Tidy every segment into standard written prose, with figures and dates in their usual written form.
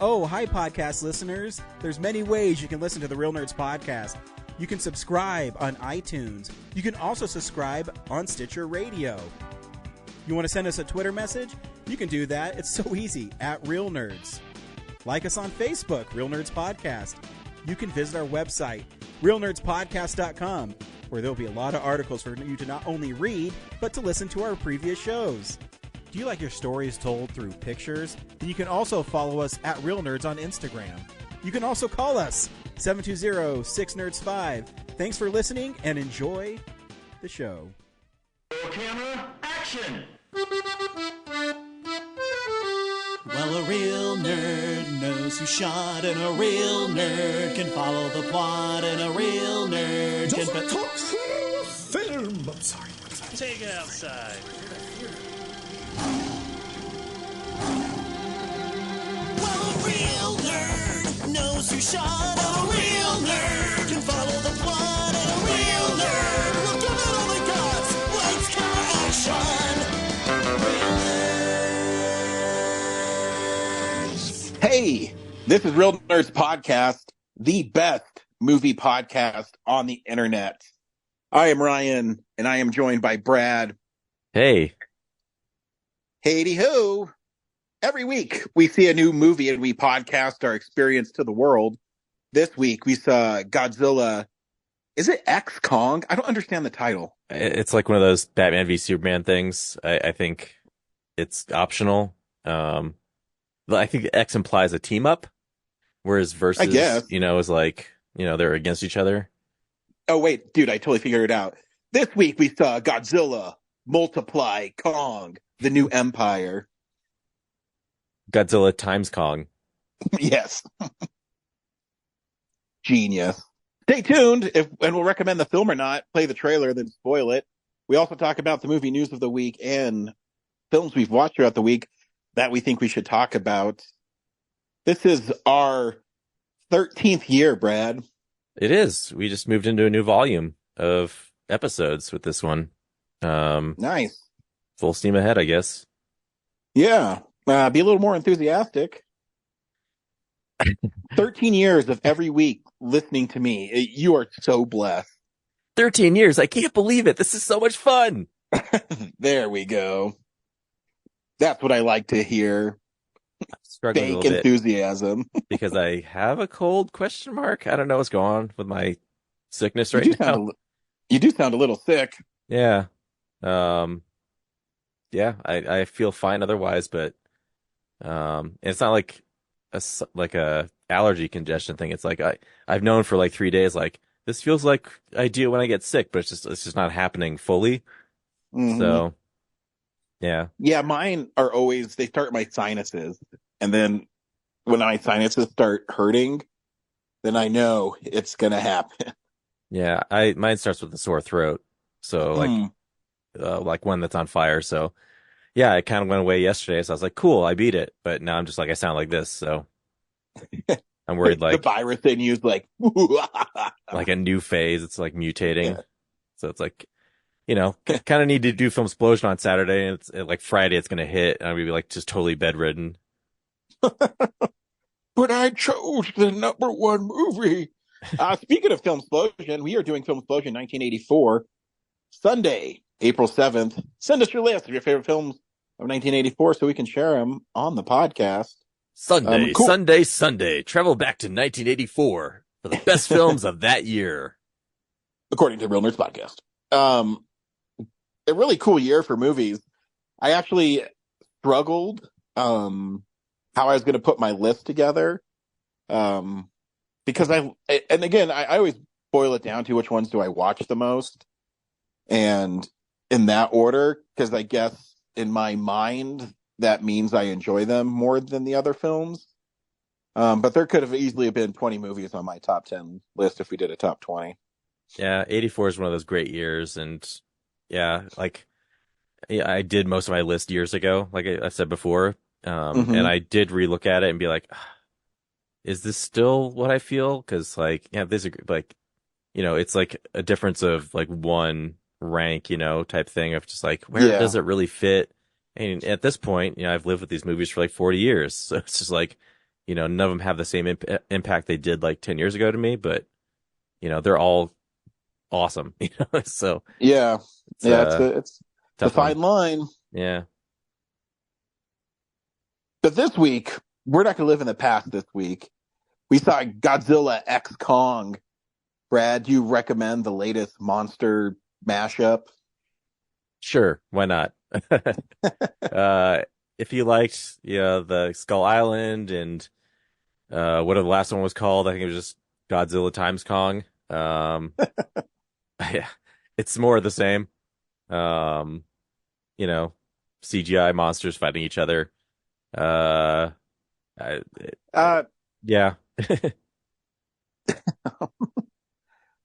Oh, hi, podcast listeners. There's many ways you can listen to the Real Nerds podcast. You can subscribe on iTunes. You can also subscribe on Stitcher Radio. You want to send us a Twitter message? You can do that. It's so easy, at Real Nerds. Like us on Facebook, Real Nerds Podcast. You can visit our website, realnerdspodcast.com, where there'll be a lot of articles for you to not only read, but to listen to our previous shows. Do you like your stories told through pictures? Then you can also follow us at Real Nerds on Instagram. You can also call us, 720-6nerds5. Thanks for listening and enjoy the show. Camera, action! Well, a real nerd knows who shot, and a real nerd can follow the plot, and a real nerd can... Doesn't talk film! I'm sorry. Take it outside. Well, a real nerd knows who shot, and a real nerd can follow the plot, and a real nerd will give it all they got. Lights, camera, action! Real nerds. Hey, this is Real Nerds Podcast, the best movie podcast on the internet. I am Ryan, and I am joined by Brad. Hey. Hey ho! Every week we see a new movie and we podcast our experience to the world. This week we saw Godzilla. Is it X Kong? I don't understand the title. It's like one of those Batman v Superman things. I think it's optional. I think X implies a team up, whereas versus, I guess. Is like, they're against each other. Oh, wait, dude, I totally figured it out. This week we saw Godzilla, Multiply, Kong, the New Empire. Godzilla times Kong. Yes. Genius. Stay tuned, and we'll recommend the film or not, play the trailer, then spoil it. We also talk about the movie news of the week and films we've watched throughout the week that we think we should talk about. This is our 13th year, Brad. It is. We just moved into a new volume of episodes with this one. Nice. Full steam ahead, I guess. Yeah. Be a little more enthusiastic. 13 years of every week listening to me. You are so blessed. 13 years. I can't believe it. This is so much fun. There we go. That's what I like to hear. Struggling Fake enthusiasm. Because I have a cold ? I don't know what's going on with my sickness right now. You do sound a little sick. Yeah. Yeah, I feel fine otherwise, but it's not like a allergy congestion thing. It's like I've known for like 3 days, like this feels like I do when I get sick, but it's just not happening fully. Mm-hmm. So yeah. Yeah, mine are always, they start my sinuses. And then when my sinuses start hurting, then I know it's going to happen. Yeah, mine starts with a sore throat. So like one that's on fire. So yeah, it kind of went away yesterday. So I was like, cool, I beat it. But now I'm just like, I sound like this. So I'm worried like the virus in you is like, like a new phase. It's like mutating. Yeah. So it's like, kind of need to do Film Explosion on Saturday, and it's like Friday it's going to hit, and I'm going to be like just totally bedridden. But I chose the #1 movie. Speaking of Film Explosion, we are doing Film Explosion 1984, Sunday, April 7th. Send us your list of your favorite films of 1984 so we can share them on the podcast. Sunday, cool. Sunday. Travel back to 1984 for the best films of that year. According to Real Nerds Podcast. A really cool year for movies. I actually struggled how I was going to put my list together. Because I always boil it down to which ones do I watch the most. And in that order, because I guess in my mind, that means I enjoy them more than the other films. But there could have easily been 20 movies on my top 10 list if we did a top 20. Yeah, 84 is one of those great years. And yeah, I did most of my list years ago, like I said before. And I did relook at it and be like, is this still what I feel? Because this is like, it's like a difference of like one rank, type thing of just like, where does it really fit? And at this point, I've lived with these movies for like 40 years. So it's just like, none of them have the same impact they did like 10 years ago to me, but they're all awesome. So Yeah. It's a tough fine line. Yeah. But this week, we're not going to live in the past this week. We saw Godzilla X Kong. Brad, do you recommend the latest monster mashup? Sure, why not? If you liked, the Skull Island and whatever the last one was called, I think it was just Godzilla times Kong. Yeah, it's more of the same. CGI monsters fighting each other. Yeah.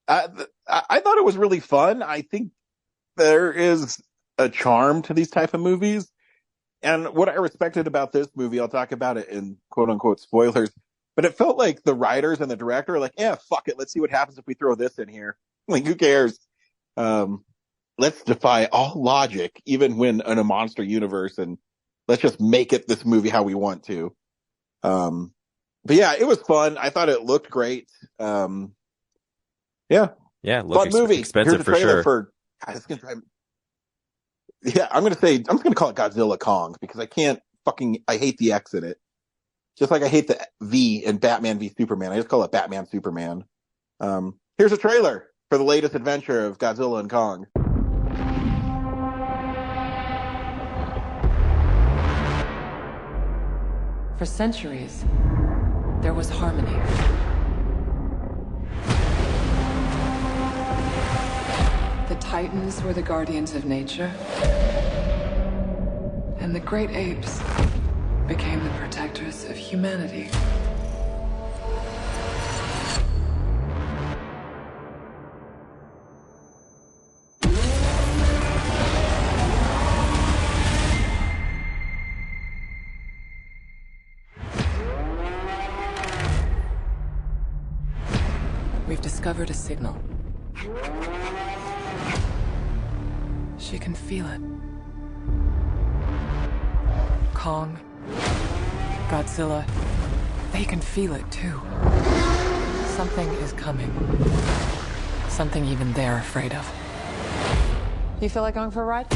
I thought it was really fun. I think there is a charm to these type of movies. And what I respected about this movie, I'll talk about it in quote unquote spoilers, but it felt like the writers and the director are like, yeah, fuck it. Let's see what happens if we throw this in here. Like, who cares? Let's defy all logic, even when in a monster universe, and let's just make it this movie how we want to. But yeah, it was fun. I thought it looked great. Yeah. Yeah, fun movie. Expensive for sure. God, it's gonna drive. Yeah, I'm gonna call it Godzilla Kong because I hate the X in it. Just like I hate the V in Batman v Superman. I just call it Batman Superman. Here's a trailer for the latest adventure of Godzilla and Kong. For centuries, there was harmony. The Titans were the guardians of nature, and the great apes became the protectors of humanity. We've discovered a signal. She can feel it. Kong, Godzilla, they can feel it too. Something is coming. Something even they're afraid of. You feel like going for a ride?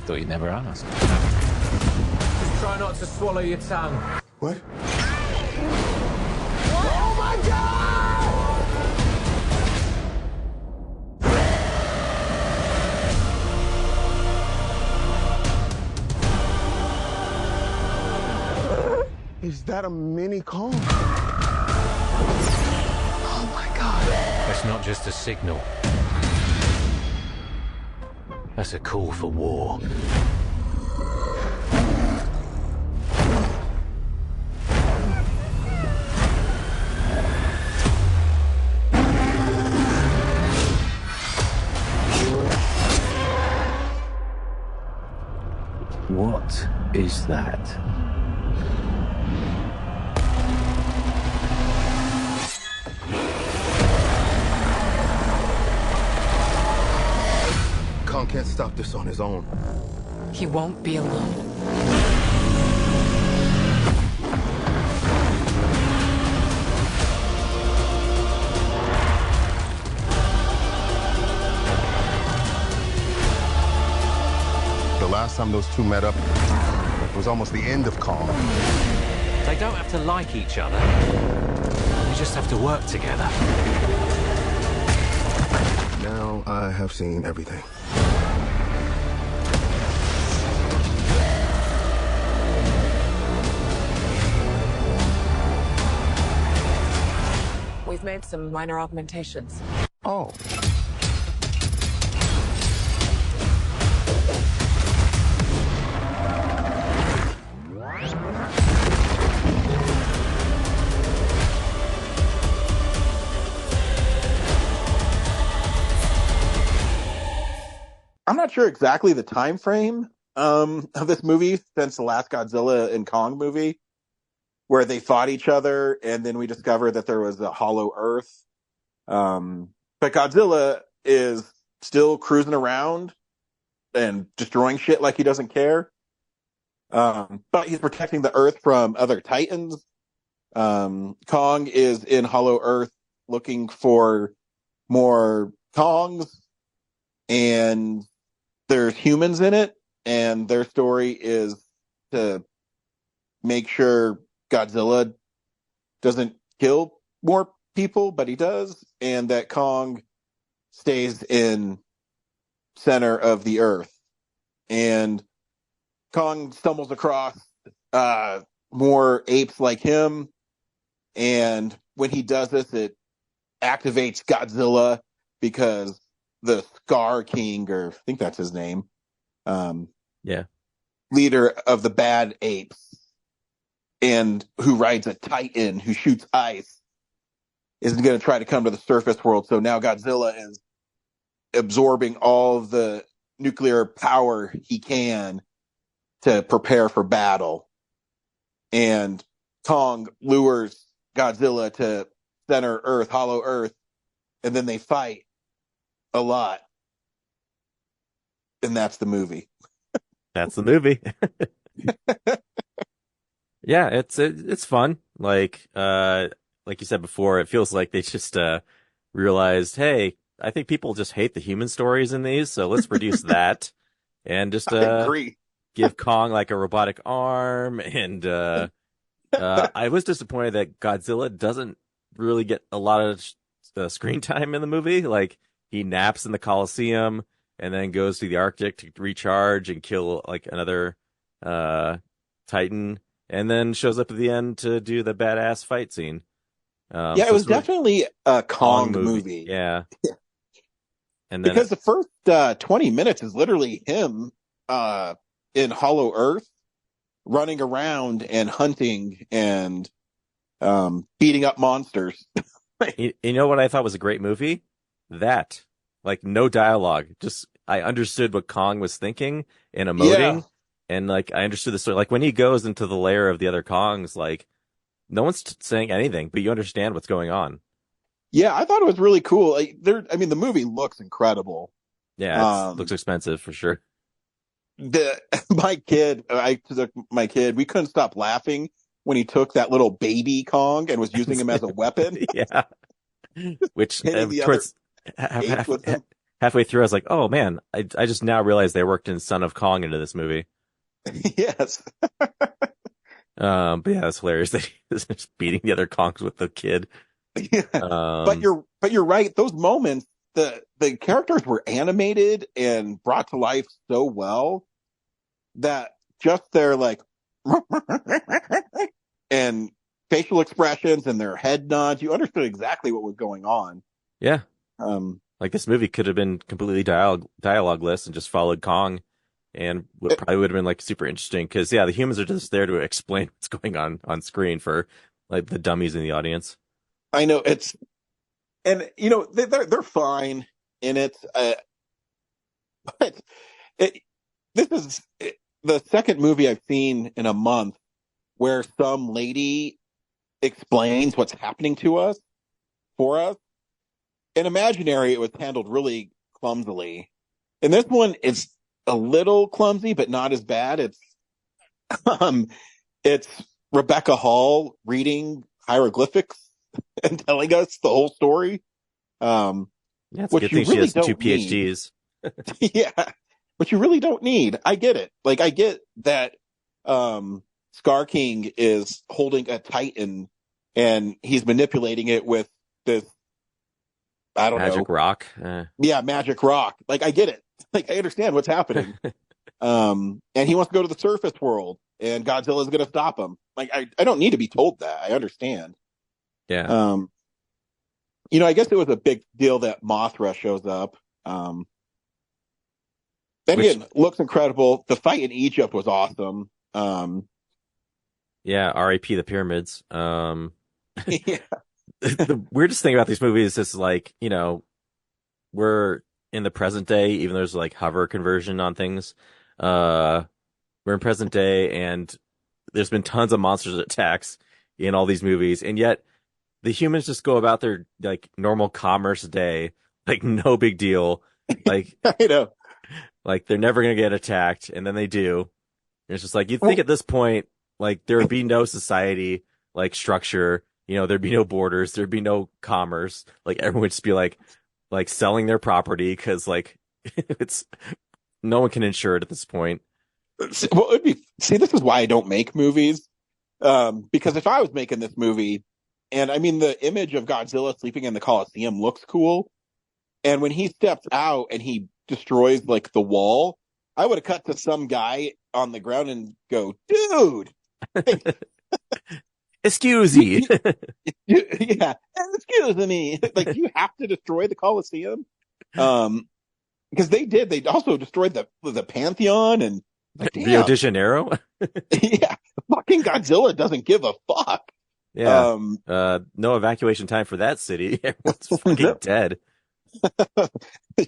Thought you'd never ask. Just try not to swallow your tongue. What? Oh my God! Is that a mini Kong? Oh my God. That's not just a signal. That's a call for war. What is that? Kong can't stop this on his own. He won't be alone. The last time those two met up, it was almost the end of Kong. They don't have to like each other. They just have to work together. Now I have seen everything. We've made some minor augmentations. Oh. I'm not sure exactly the time frame of this movie since the last Godzilla and Kong movie, where they fought each other, and then we discovered that there was a hollow Earth. But Godzilla is still cruising around and destroying shit like he doesn't care. But he's protecting the Earth from other Titans. Kong is in Hollow Earth looking for more Kongs, and there's humans in it, and their story is to make sure Godzilla doesn't kill more people, but he does, and that Kong stays in center of the earth. And Kong stumbles across more apes like him, and when he does this, it activates Godzilla because the Scar King, or I think that's his name, Yeah. leader of the bad apes, and who rides a Titan who shoots ice, is going to try to come to the surface world. So now Godzilla is absorbing all of the nuclear power he can to prepare for battle. And Kong lures Godzilla to center Earth, Hollow Earth, and then they fight a lot. And that's the movie. That's the movie. Yeah, it's fun. Like you said before, it feels like they just realized, hey, I think people just hate the human stories in these, so let's reduce that and just I agree. give Kong like a robotic arm. And I was disappointed that Godzilla doesn't really get a lot of screen time in the movie. Like, he naps in the Coliseum and then goes to the Arctic to recharge and kill like another Titan, and then shows up at the end to do the badass fight scene. Yeah, So it was it's really definitely a Kong Kong movie. Yeah. And then Because the first 20 minutes is literally him in Hollow Earth running around and hunting and beating up monsters. you know what I thought was a great movie? That, like, no dialogue. Just, I understood what Kong was thinking and emoting. Yeah. And like, I understood the story. Like, when he goes into the lair of the other Kongs, like, no one's saying anything, but you understand what's going on. Yeah, I thought it was really cool. Like, the movie looks incredible. Yeah, it looks expensive for sure. I took my kid, we couldn't stop laughing when he took that little baby Kong and was using him as a weapon. Yeah. Which, Hitting the towards apes with him. halfway through, I was like, oh man, I just now realized they worked in Son of Kong into this movie. Yes. But yeah, that's hilarious that he's just beating the other Kongs with the kid. Yeah. But you're right. Those moments, the characters were animated and brought to life so well that just their like and facial expressions and their head nods, you understood exactly what was going on. Yeah. Um, Like, this movie could have been completely dialogueless and just followed Kong, and probably would have been like super interesting, because yeah, the humans are just there to explain what's going on screen for like the dummies in the audience. I know they're fine in it, but this is the second movie I've seen in a month where some lady explains what's happening to us for us. In Imaginary, it was handled really clumsily. And this one is a little clumsy, but not as bad. It's Rebecca Hall reading hieroglyphics and telling us the whole story. Yeah, it's a Which good you thing she really has two don't need. PhDs. Yeah, but you really don't need. I get it. Like, I get that Scar King is holding a Titan and he's manipulating it with this, I don't know. Magic rock. Yeah, magic rock. Like, I get it. Like, I understand what's happening. And he wants to go to the surface world, and Godzilla's going to stop him. Like, I don't need to be told that. I understand. Yeah. I guess it was a big deal that Mothra shows up. And again, looks incredible. The fight in Egypt was awesome. Yeah, R.I.P. the pyramids. Yeah. The weirdest thing about these movies is, like, we're in the present day, even though there's like hover conversion on things. We're in present day, and there's been tons of monsters attacks in all these movies, and yet the humans just go about their like normal commerce day, like no big deal. Like, I know. Like, they're never gonna get attacked, and then they do. And it's just like, you'd think at this point, like, there would be no society like structure, there'd be no borders, there'd be no commerce. Like everyone would just be like selling their property because like it's no one can insure it at this point. Well, this is why I don't make movies. Because if I was making this movie, and I mean, the image of Godzilla sleeping in the Coliseum looks cool. And when he steps out and he destroys like the wall, I would have cut to some guy on the ground and go, dude, excuse me. Yeah, excuse me. Like, you have to destroy the Coliseum. Because they also destroyed the Pantheon and Rio de Janeiro. Yeah, fucking Godzilla doesn't give a fuck. Yeah. No evacuation time for that city. Everyone's fucking dead.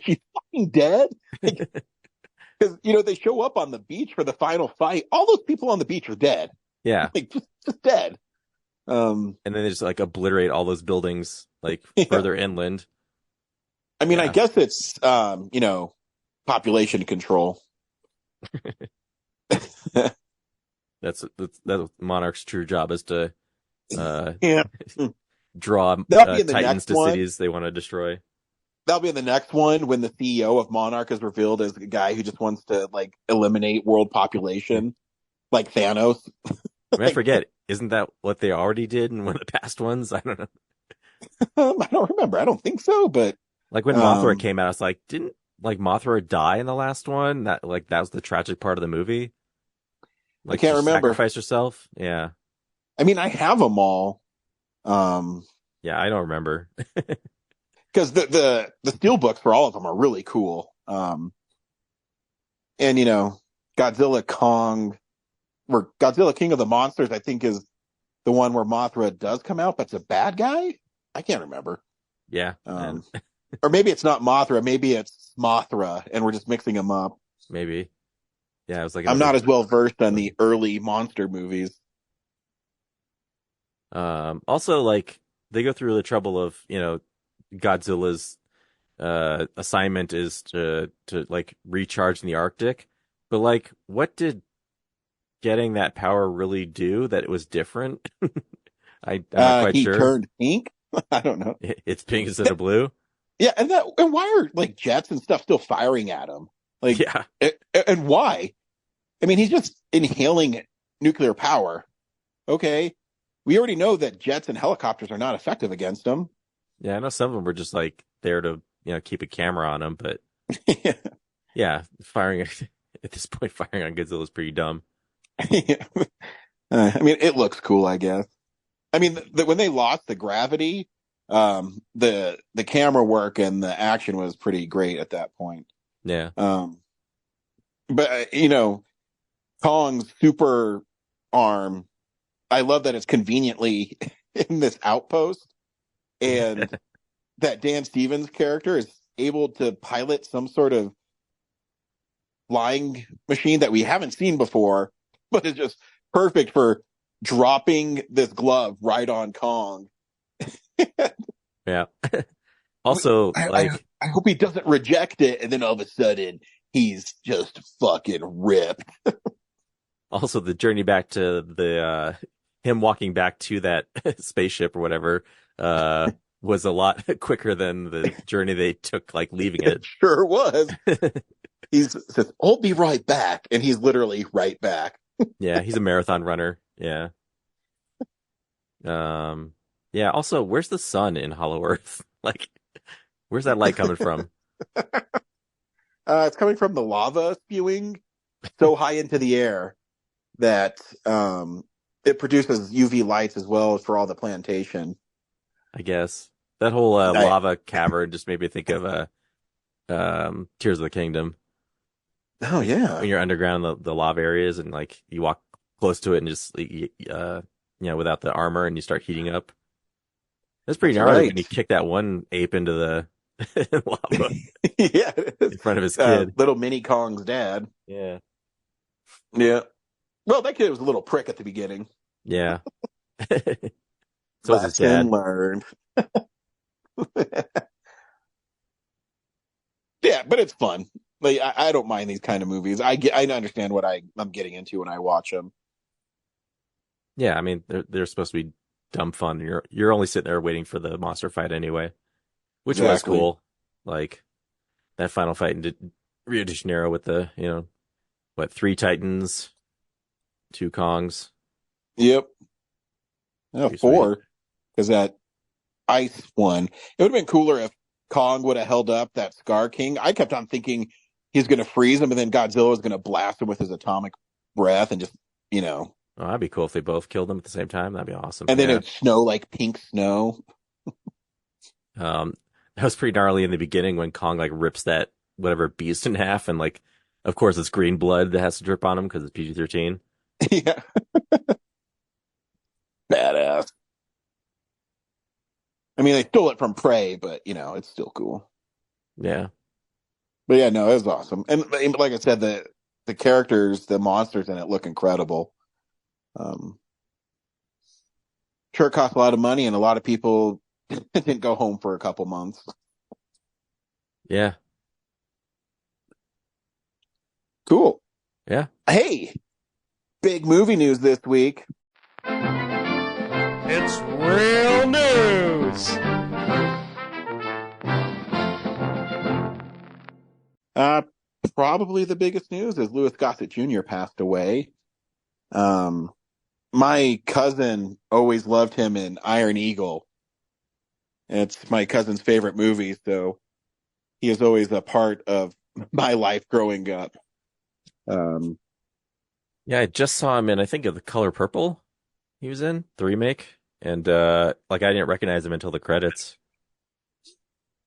She's fucking dead. Because they show up on the beach for the final fight. All those people on the beach are dead. Yeah, like just dead. And then they just like obliterate all those buildings like further inland. I mean, I guess it's population control. That's Monarch's true job, is to draw titans to cities they want to destroy. That'll be in the next one when the CEO of Monarch is revealed as a guy who just wants to like eliminate world population, like Thanos. I forget, isn't that what they already did in one of the past ones? I don't know. I don't remember. I don't think so, but like when Mothra came out, I was like, didn't like Mothra die in the last one? That was the tragic part of the movie. Like, I can't remember. Sacrifice herself. Yeah. I mean, I have them all. Yeah, I don't remember. Because the steel books for all of them are really cool. And Godzilla Kong, or Godzilla King of the Monsters, I think is the one where Mothra does come out, but it's a bad guy. I can't remember. Yeah. Or maybe it's not Mothra. Maybe it's Mothra, and we're just mixing them up. Maybe. Yeah, I was like, I'm not as well versed on the early monster movies. Also, like, they go through the trouble of, Godzilla's assignment is to like recharge in the Arctic, but like, what did getting that power really do that it was different? I'm not quite sure. He turned pink. I don't know. It's pink instead of blue. Yeah, and why are like jets and stuff still firing at him? Like, yeah, and why? I mean, he's just inhaling nuclear power. Okay, we already know that jets and helicopters are not effective against him. Yeah, I know some of them were just like there to keep a camera on him, but yeah, firing at this point, firing on Godzilla is pretty dumb. I mean, it looks cool, I guess. I mean, when they lost the gravity, the camera work and the action was pretty great at that point. Yeah. But Kong's super arm, I love that it's conveniently in this outpost, and that Dan Stevens character is able to pilot some sort of flying machine that we haven't seen before, but is just perfect for dropping this glove right on Kong. Yeah. Also, I hope he doesn't reject it, and then all of a sudden he's just fucking ripped. Also, the journey back to the him walking back to that spaceship or whatever was a lot quicker than the journey they took, like leaving it. It sure was. He says, "I'll be right back," and he's literally right back. Yeah, he's a marathon runner. Yeah. Yeah. Also, where's the sun in Hollow Earth? Like, where's that light coming from? It's coming from the lava spewing so high into the air that it produces UV lights as well for all the plantation. I guess that whole lava cavern just made me think of Tears of the Kingdom. Oh yeah, when you're underground in the lava areas and like you walk close to it and just without the armor and you start heating up. That's pretty gnarly when you kick that one ape into the lava. Yeah, in front of his kid, little mini Kong's dad. Yeah. Well, that kid was a little prick at the beginning. Yeah. So was his dad. Learned. Yeah, but it's fun. Like I don't mind these kind of movies. I understand what I'm getting into when I watch them. Yeah, I mean they're supposed to be dumb fun. You're only sitting there waiting for the monster fight anyway, which was Exactly. cool. Like that final fight in Rio de Janeiro with the what, 3 Titans, 2 Kongs. Yep. No, Pretty sweet. 4, because that ice one. It would have been cooler if Kong would have held up that Scar King. I kept on thinking he's going to freeze him, and then Godzilla was going to blast him with his atomic breath and just, Oh, that'd be cool if they both killed them at the same time. That'd be awesome. and then Yeah. it'd snow like pink snow. That was pretty gnarly in the beginning when Kong like rips that whatever beast in half, and like, of course, it's green blood that has to drip on him because it's PG-13. Yeah. Badass. I mean, they stole it from Prey, but it's still cool. Yeah. But yeah, no, it was awesome. And like I said, the characters, the monsters in it look incredible. Sure, it cost a lot of money, and a lot of people didn't go home for a couple months. Yeah. Cool. Yeah. Hey, big movie news this week. It's real news. Probably the biggest news is Louis Gossett Jr. passed away. My cousin always loved him in Iron Eagle. It's my cousin's favorite movie, so he is always a part of my life growing up. Yeah, I just saw him in, I think, of The Color Purple he was in, the remake. And like I didn't recognize him until the credits.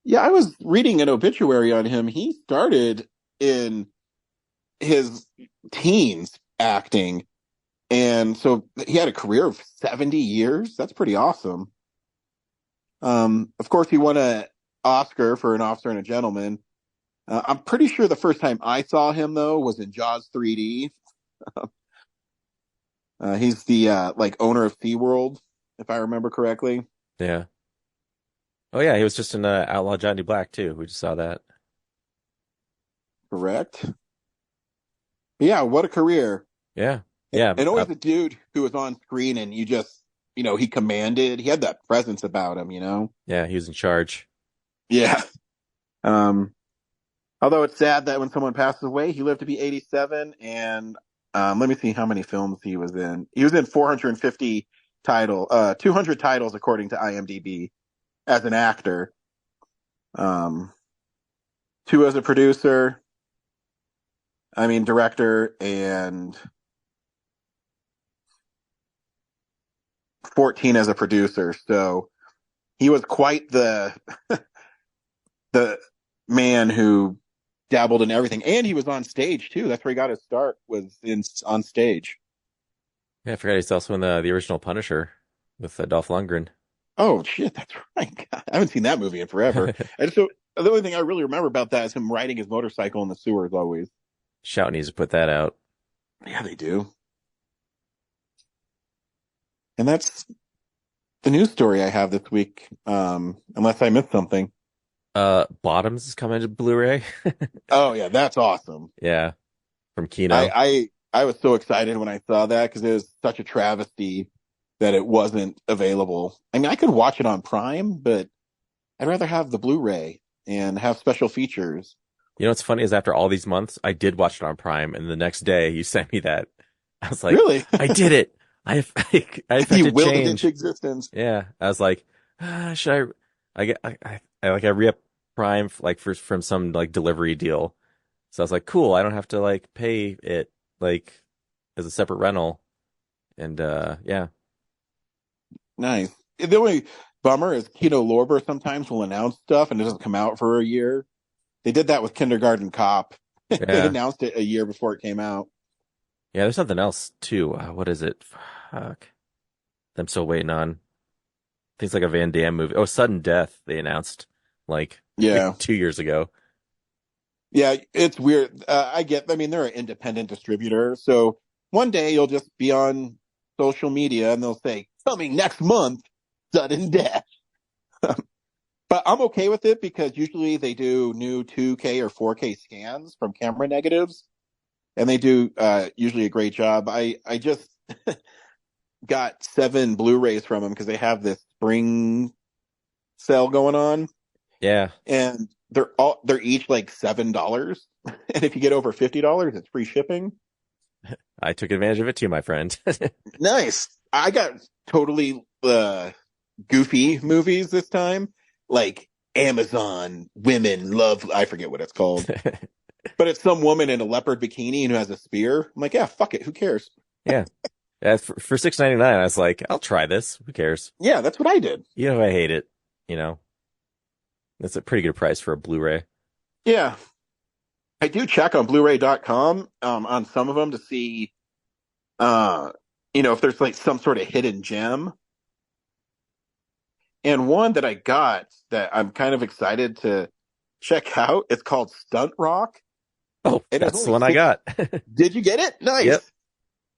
Yeah, I was reading an obituary on him. He started in his teens acting. And so he had a career of 70 years. That's pretty awesome. Of course, he won an Oscar for An Officer and a Gentleman. I'm pretty sure the first time I saw him, though, was in Jaws 3D. He's the like owner of SeaWorld, if I remember correctly. Yeah. Oh yeah, he was just in Outlaw Johnny Black too. We just saw that. Correct. But yeah, what a career. Yeah. Yeah. And always a dude who was on screen and you just, he commanded. He had that presence about him, Yeah, he was in charge. Yeah. Although it's sad that when someone passes away, he lived to be 87. And let me see how many films he was in. He was in 450 200 titles according to IMDb as an actor. 2 as a producer. Director, and 14 as a producer. So he was quite the man who dabbled in everything, and he was on stage too. That's where he got his start, was on stage. Yeah, I forgot he's also in the original Punisher with Dolph Lundgren. Oh shit, that's right. God, I haven't seen that movie in forever. And so the only thing I really remember about that is him riding his motorcycle in the sewers always. Shout needs to put that out. Yeah, they do. And that's the news story I have this week, unless I missed something. Bottoms is coming to Blu-ray. Oh yeah, that's awesome. Yeah, from Kino. I was so excited when I saw that because it was such a travesty that it wasn't available. I could watch it on Prime, but I'd rather have the Blu-ray and have special features. You know what's funny is after all these months, I did watch it on Prime, and the next day you sent me that. I was like, really? I did it. I've had You to willed it change into existence. Yeah, I was like, should I re-up Prime like from some like delivery deal. So I was like, cool, I don't have to like pay it like as a separate rental. And yeah. Nice. The only bummer is Kino Lorber sometimes will announce stuff and it doesn't come out for a year. They did that with Kindergarten Cop. Yeah. They announced it a year before it came out. Yeah, there's something else too. What is it? Fuck. I'm still waiting on. Things like a Van Damme movie. Oh, Sudden Death. They announced like 2 years ago. Yeah, it's weird. They're an independent distributor. So one day you'll just be on social media and they'll say, coming next month, Sudden Death. But I'm okay with it because usually they do new 2K or 4K scans from camera negatives. And they do usually a great job. I just got 7 Blu-rays from them because they have this spring sale going on, Yeah. and they're each like $7, and if you get over $50, it's free shipping. I took advantage of it too, my friend. Nice. I got totally goofy movies this time, like Amazon Women Love. I forget what it's called, but it's some woman in a leopard bikini and who has a spear. I'm like, yeah, fuck it. Who cares? Yeah. For $6.99, I was like, I'll try this. Who cares? Yeah, that's what I did. You know, if I hate it, that's a pretty good price for a Blu-ray. Yeah. I do check on Blu-ray.com on some of them to see, if there's like some sort of hidden gem. And one that I got that I'm kind of excited to check out, it's called Stunt Rock. Oh, that's the one I got. Did you get it? Nice.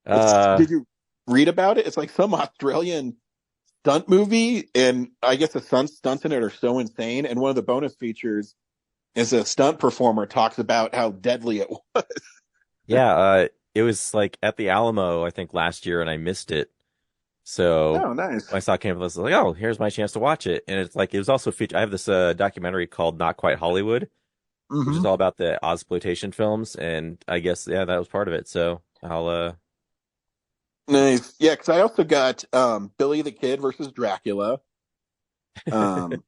Yep. Did you read about it? It's like some Australian stunt movie, and I guess the stunts in it are so insane. And one of the bonus features is a stunt performer talks about how deadly it was. Yeah, it was like at the Alamo, I think last year, and I missed it. So nice. When I saw it came up, I was like, oh, here's my chance to watch it. And it's like, it was also featured. I have this documentary called Not Quite Hollywood, which is all about the Ozploitation films. And I guess, that was part of it. So I'll, Nice. Yeah, because I also got Billy the Kid versus Dracula, Code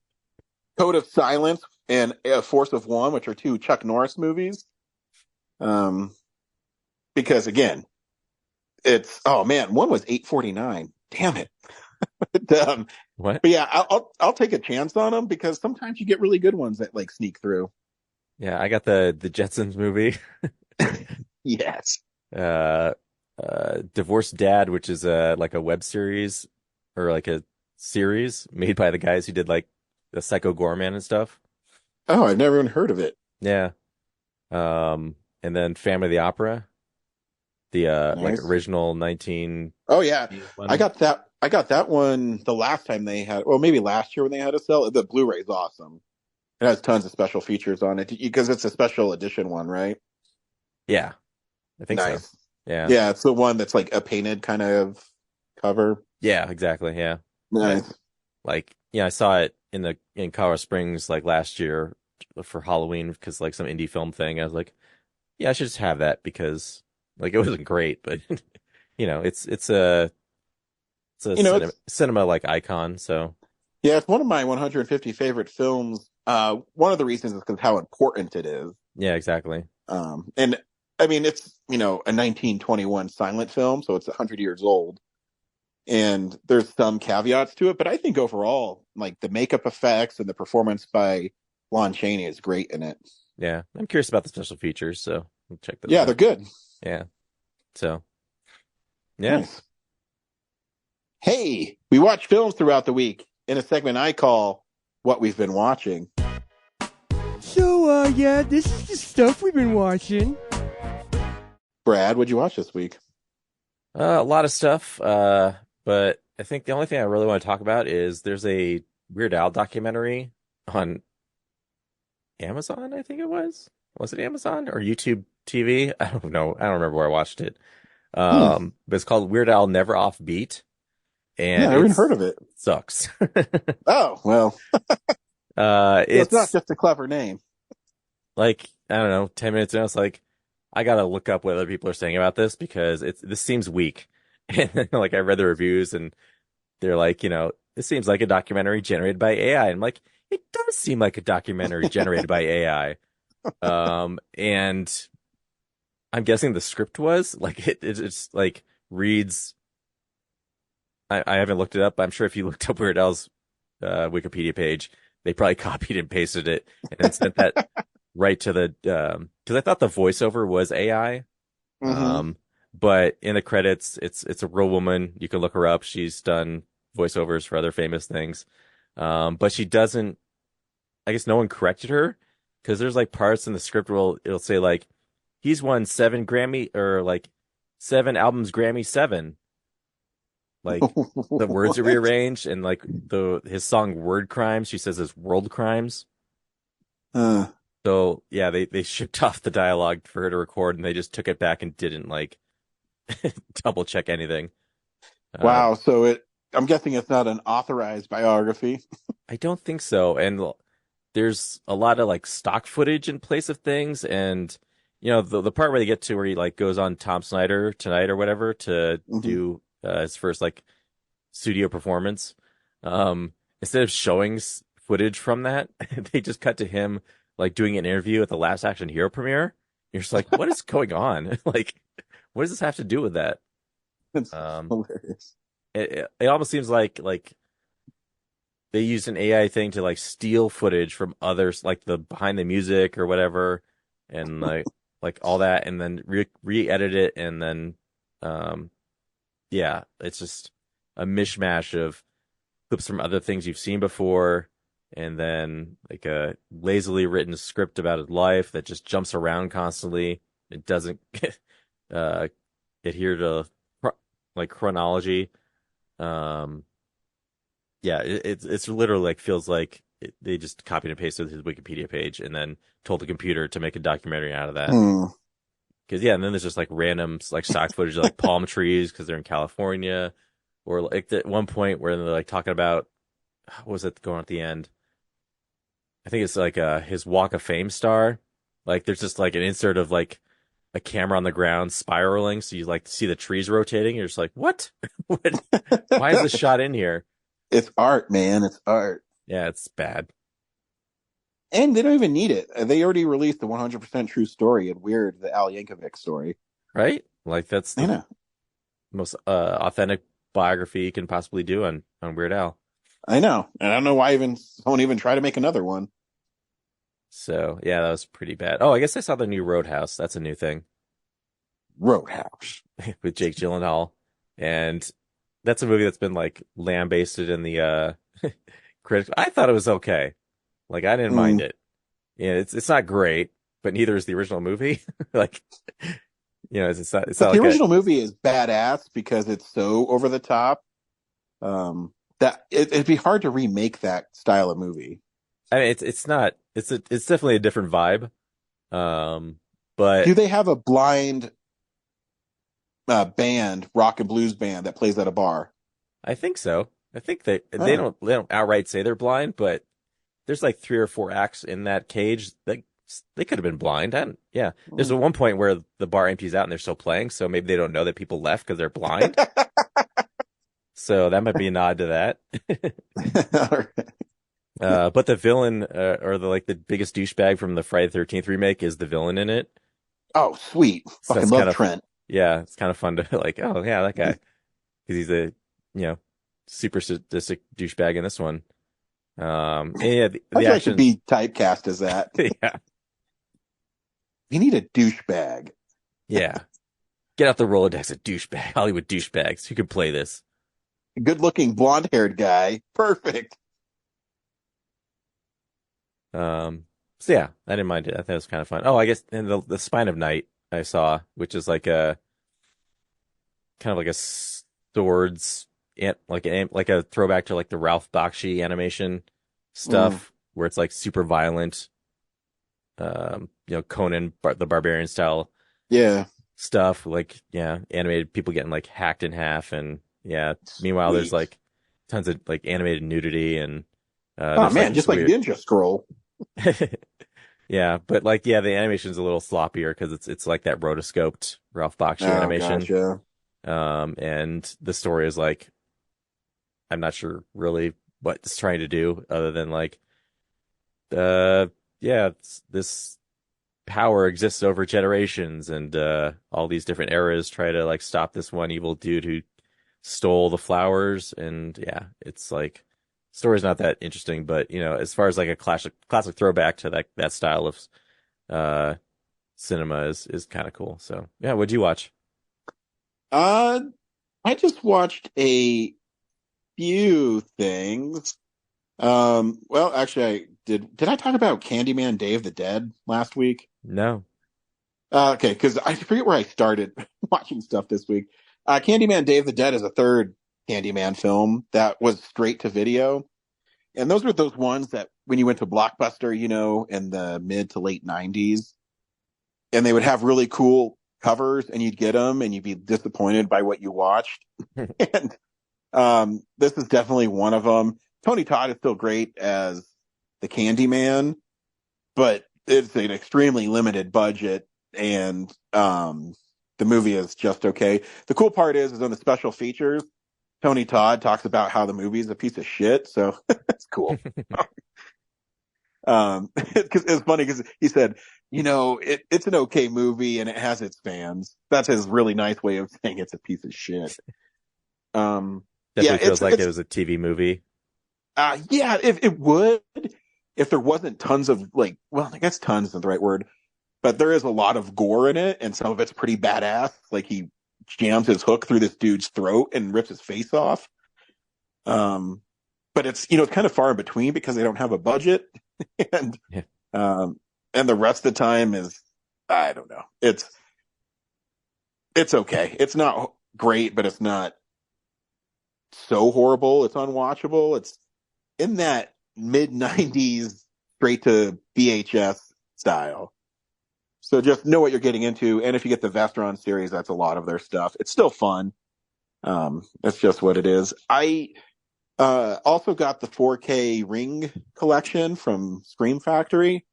of Silence, and Force of One, which are 2 Chuck Norris movies. Because again, one was $8.49. Damn it. What? But yeah, I'll take a chance on them because sometimes you get really good ones that like sneak through. Yeah, I got the Jetsons movie. Yes. Divorced Dad, which is like a web series or like a series made by the guys who did like the Psycho Gorman and stuff. Oh, I've never even heard of it. Yeah. And then Phantom of the Opera, the Nice. like original 19. Oh yeah, I got that one the last time they had, well, maybe last year when they had a sale. The Blu-ray's awesome. It has tons of special features on it because it's a special edition one, right? Yeah, I think Nice. so. Yeah. Yeah, it's the one that's like a painted kind of cover. Yeah, exactly. Yeah. Nice. Like, I saw it in Colorado Springs like last year for Halloween because like some indie film thing. I was like, yeah, I should just have that because like it wasn't great, but it's a cinema like icon. So yeah, it's one of my 150 favorite films. One of the reasons is because how important it is. Yeah, exactly. And I mean, it's, a 1921 silent film, so it's 100 years old. And there's some caveats to it, but I think overall, like the makeup effects and the performance by Lon Chaney is great in it. Yeah, I'm curious about the special features, so we'll check those Yeah, out. they're good. Yeah. So, yeah. Nice. Hey, we watch films throughout the week in a segment I call What We've Been Watching. So, this is the stuff we've been watching. Brad, what'd you watch this week? A lot of stuff, but I think the only thing I really want to talk about is there's a Weird Al documentary on Amazon, I think it was. Was it Amazon or YouTube TV? I don't know. I don't remember where I watched it. But it's called Weird Al Never Off Beat. And I haven't heard of it. Sucks. Oh, well. It's not just a clever name. Like, I don't know, 10 minutes in, I was like, I gotta look up what other people are saying about this because this seems weak. And then, like, I read the reviews and they're like, this seems like a documentary generated by AI. And I'm like, it does seem like a documentary generated by AI. And I'm guessing the script was like, it's like reads. I haven't looked it up. I'm sure if you looked up Weird Al's Wikipedia page, they probably copied and pasted it and then sent that right to the, because I thought the voiceover was AI. But in the credits, it's a real woman. You can look her up. She's done voiceovers for other famous things. But she doesn't, I guess no one corrected her because there's like parts in the script where it'll say like, he's won 7 Grammy or like 7 albums, Grammy 7. Like the words are rearranged and like his song Word Crimes, she says is World Crimes. So yeah, they shipped off the dialogue for her to record and they just took it back and didn't like double check anything. Wow. So I'm guessing it's not an authorized biography. I don't think so. And there's a lot of like stock footage in place of things, and the part where they get to where he like goes on Tom Snyder tonight or whatever to do his first like studio performance. Instead of showing footage from that, they just cut to him like doing an interview at the Last Action Hero premiere. You're just like, what is going on? Like, what does this have to do with that? It's hilarious. It almost seems like they used an AI thing to like steal footage from others, like the behind the music or whatever, and like all that, and then re-edit it, and then yeah, it's just a mishmash of clips from other things you've seen before, and then like a lazily written script about his life that just jumps around constantly. It doesn't adhere to like chronology. Yeah, it's literally like feels like they just copied and pasted his Wikipedia page and then told the computer to make a documentary out of that. Because yeah, and then there's just like random like stock footage of like palm trees because they're in California, or like at one point where they're like talking about what was it going on at the end? I think it's like his Walk of Fame star. Like there's just like an insert of like a camera on the ground spiraling, so you like see the trees rotating. You're just like, what? What? Why is this shot in here? It's art, man. It's art. Yeah, it's bad. And they don't even need it. They already released the 100% true story in Weird, the Al Yankovic story. Right? Like that's the most authentic biography you can possibly do on Weird Al. I know. And I don't know why someone even try to make another one. So, yeah, that was pretty bad. Oh, I guess I saw the new Roadhouse. That's a new thing. Roadhouse. With Jake Gyllenhaal. And that's a movie that's been like lambasted in the critics. I thought it was okay. Like I didn't mind it. Yeah, it's not great, but neither is the original movie. Like it's not the original movie is badass because it's so over the top. That it'd be hard to remake that style of movie. I mean, it's not. It's definitely a different vibe. But do they have a blind band, rock and blues band that plays at a bar? I think so. I think they don't outright say they're blind, but there's like 3 or 4 acts in that cage that they could have been blind. Yeah, there's one point where the bar empties out and they're still playing, so maybe they don't know that people left because they're blind. So that might be a nod to that. But the villain, or the biggest douchebag from the Friday the 13th remake, is the villain in it. Oh, sweet! So fucking love Trent. Yeah, it's kind of fun to like. Oh yeah, that guy, because he's a super sadistic douchebag in this one. And yeah, the action should be typecast as that. Yeah, we need a douchebag. Yeah, get out the Rolodex of douchebag, Hollywood douchebags who can play this. Good-looking, blonde-haired guy, perfect. So yeah, I didn't mind it. I thought it was kind of fun. Oh, I guess and the Spine of Night I saw, which is like a kind of like a swords, like a throwback to like the Ralph Bakshi animation stuff, where it's like super violent, Conan the Barbarian style, stuff. Like animated people getting like hacked in half, and meanwhile there's like tons of like animated nudity and just like Ninja Scroll. Yeah, but like the animation's a little sloppier because it's like that rotoscoped Ralph Bakshi animation. Gotcha. And the story is like, I'm not sure really what it's trying to do other than like, this power exists over generations, and all these different eras try to like stop this one evil dude who stole the flowers, and it's like. Story's not that interesting, but as far as like a classic throwback to that style of cinema is kind of cool. So yeah, what'd you watch? I just watched a few things. Well, actually, I did I talk about Candyman: Day of the Dead last week? No. Okay, because I forget where I started watching stuff this week. Candyman: Day of the Dead is a third Candyman film that was straight to video. And those were those ones that when you went to Blockbuster, in the mid to late 90s, and they would have really cool covers and you'd get them and you'd be disappointed by what you watched. And This is definitely one of them. Tony Todd is still great as the Candyman, but it's an extremely limited budget, and the movie is just okay. The cool part is on the special features, Tony Todd talks about how the movie is a piece of shit, so it's cool. It's funny because he said, it's an okay movie and it has its fans. That's his really nice way of saying it's a piece of shit. Definitely feels like it was a TV movie. Yeah, if it would, if there wasn't tons of I guess tons isn't the right word, but there is a lot of gore in it, and some of it's pretty badass. Like he jams his hook through this dude's throat and rips his face off. But it's it's kind of far in between because they don't have a budget, and the rest of the time is, I don't know. It's okay. It's not great, but it's not so horrible it's unwatchable. It's in that mid-90s straight to VHS style. So just know what you're getting into, and if you get the Vestron series, that's a lot of their stuff. It's still fun. That's just what it is. I also got the 4K Ring collection from Scream Factory,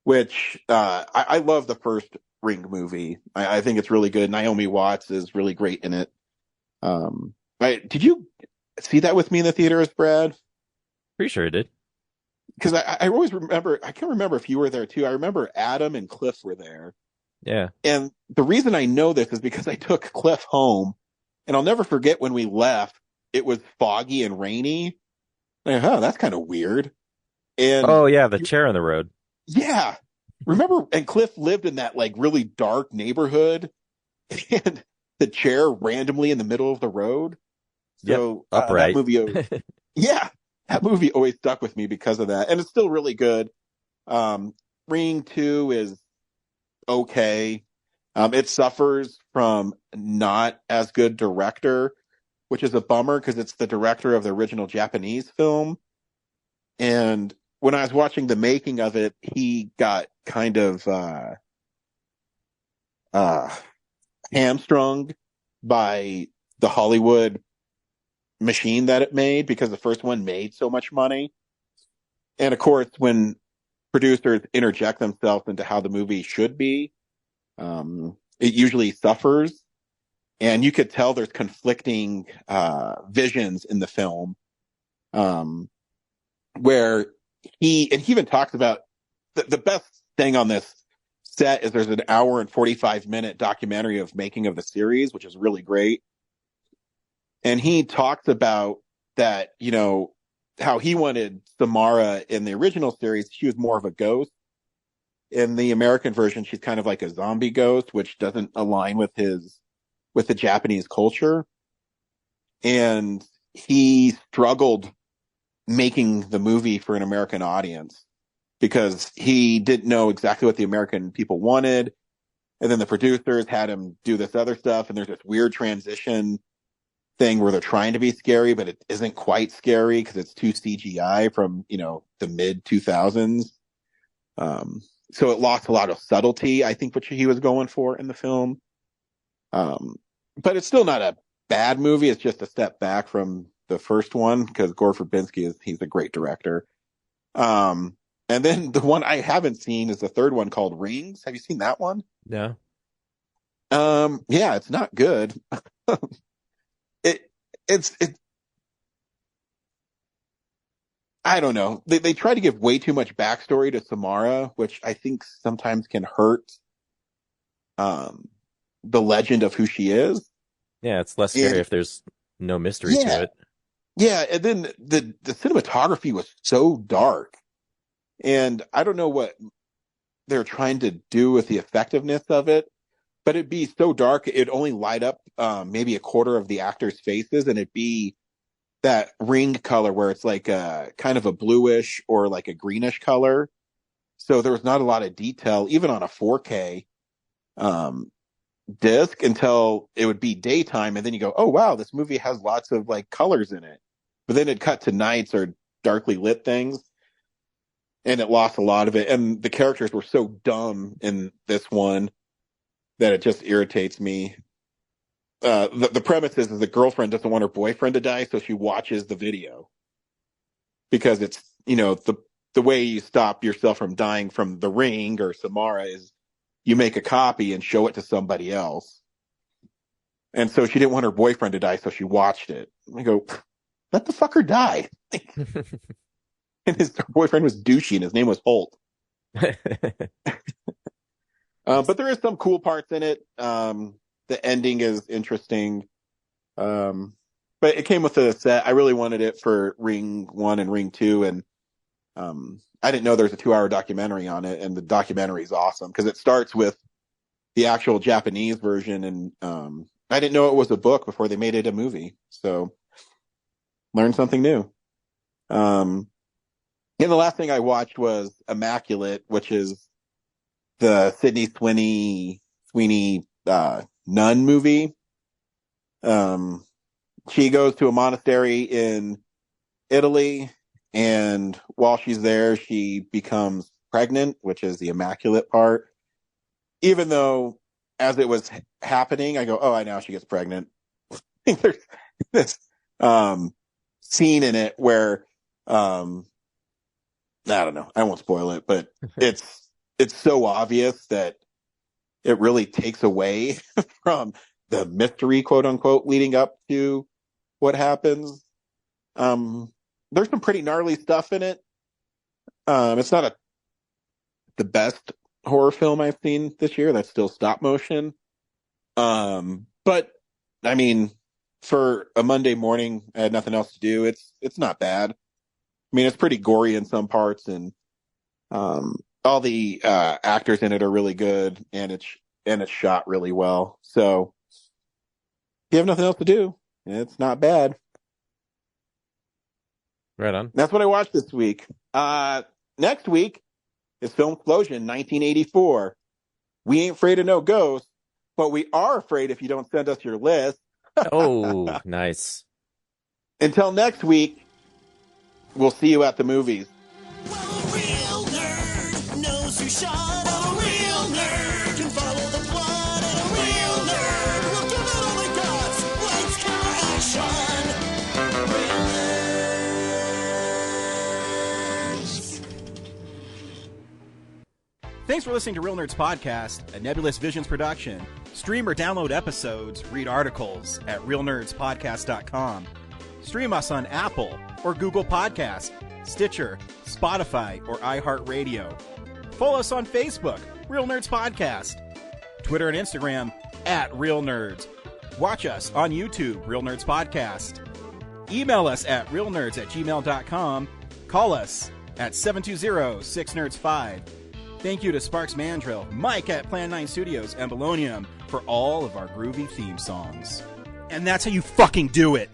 which I love the first Ring movie. I think it's really good. Naomi Watts is really great in it. Did you see that with me in the theaters, Brad? Pretty sure I did. Because I always remember, I can't remember if you were there too. I remember Adam and Cliff were there. Yeah. And the reason I know this is because I took Cliff home, and I'll never forget when we left, it was foggy and rainy. That's kind of weird. And oh yeah, the chair on the road. Yeah. Remember, and Cliff lived in that really dark neighborhood, and the chair randomly in the middle of the road. So upright. That movie, that movie always stuck with me because of that, and it's still really good. Ring 2 is okay. It suffers from not as good director, which is a bummer because it's the director of the original Japanese film. And when I was watching the making of it, he got kind of hamstrung by the Hollywood machine that it made, because the first one made so much money. And of course, when producers interject themselves into how the movie should be, it usually suffers. And you could tell there's conflicting visions in the film, where he even talks about the best thing on this set is there's an hour and 45-minute documentary of making of the series, which is really great. And he talks about that, how he wanted Samara in the original series. She was more of a ghost. In the American version, she's kind of like a zombie ghost, which doesn't align with the Japanese culture. And he struggled making the movie for an American audience because he didn't know exactly what the American people wanted. And then the producers had him do this other stuff. And there's this weird transition thing where they're trying to be scary, but it isn't quite scary because it's too CGI from, the mid 2000s. So it lost a lot of subtlety, I think, which he was going for in the film. But it's still not a bad movie. It's just a step back from the first one because Gore Verbinski he's a great director. And then the one I haven't seen is the third one called Rings. Have you seen that one? No. Yeah, it's not good. It's I don't know. They try to give way too much backstory to Samara, which I think sometimes can hurt the legend of who she is. Yeah, it's less scary if there's no mystery to it. Yeah, and then the cinematography was so dark. And I don't know what they're trying to do with the effectiveness of it, but it'd be so dark, it'd only light up maybe a quarter of the actors' faces, and it'd be that ring color where it's like a kind of a bluish or like a greenish color. So there was not a lot of detail, even on a 4K disc, until it would be daytime. And then you go, oh, wow, this movie has lots of like colors in it. But then it'd cut to nights or darkly lit things. And it lost a lot of it. And the characters were so dumb in this one that it just irritates me. the premise is the girlfriend doesn't want her boyfriend to die, so she watches the video because it's, you know, the way you stop yourself from dying from The Ring or Samara is you make a copy and show it to somebody else. And so she didn't want her boyfriend to die, so she watched it. I go, let the fucker die. And his boyfriend was douchey, and his name was Holt. But there is some cool parts in it. The ending is interesting. But it came with a set. I really wanted it for Ring 1 and Ring 2, and I didn't know there's a 2-hour documentary on it, and the documentary is awesome because it starts with the actual Japanese version, and I didn't know it was a book before they made it a movie. So learned something new. And the last thing I watched was Immaculate, which is the Sydney Sweeney nun movie. She goes to a monastery in Italy, and while she's there, she becomes pregnant, which is the immaculate part. Even though, as it was happening, I go, oh, I know she gets pregnant. There's this scene in it where, I don't know, I won't spoil it, but it's so obvious that it really takes away from the mystery, quote unquote, leading up to what happens. There's some pretty gnarly stuff in it. It's not the best horror film I've seen this year. That's still stop motion. But I mean, for a Monday morning, I had nothing else to do. It's not bad. I mean, it's pretty gory in some parts, and all the actors in it are really good, and it's shot really well. So if you have nothing else to do, it's not bad. Right on. That's what I watched this week. Next week is Film Explosion 1984. We ain't afraid of no ghosts, but we are afraid if you don't send us your list. Oh, nice. Until next week, we'll see you at the movies. Well, a real nerd knows who shot. A real nerd can follow the plot. And a real nerd will give it all they got. Lights, camera, action. Real nerds. Thanks for listening to Real Nerds Podcast, a Nebulous Visions production. Stream or download episodes, read articles at realnerdspodcast.com. Stream us on Apple or Google Podcast, Stitcher, Spotify, or iHeartRadio. Follow us on Facebook, Real Nerds Podcast. Twitter and Instagram at Real Nerds. Watch us on YouTube, Real Nerds Podcast. Email us at realnerds@gmail.com. Call us at 720-6nerds5. Thank you to Sparks Mandrill, Mike at Plan 9 Studios, and Belonium for all of our groovy theme songs. And that's how you fucking do it!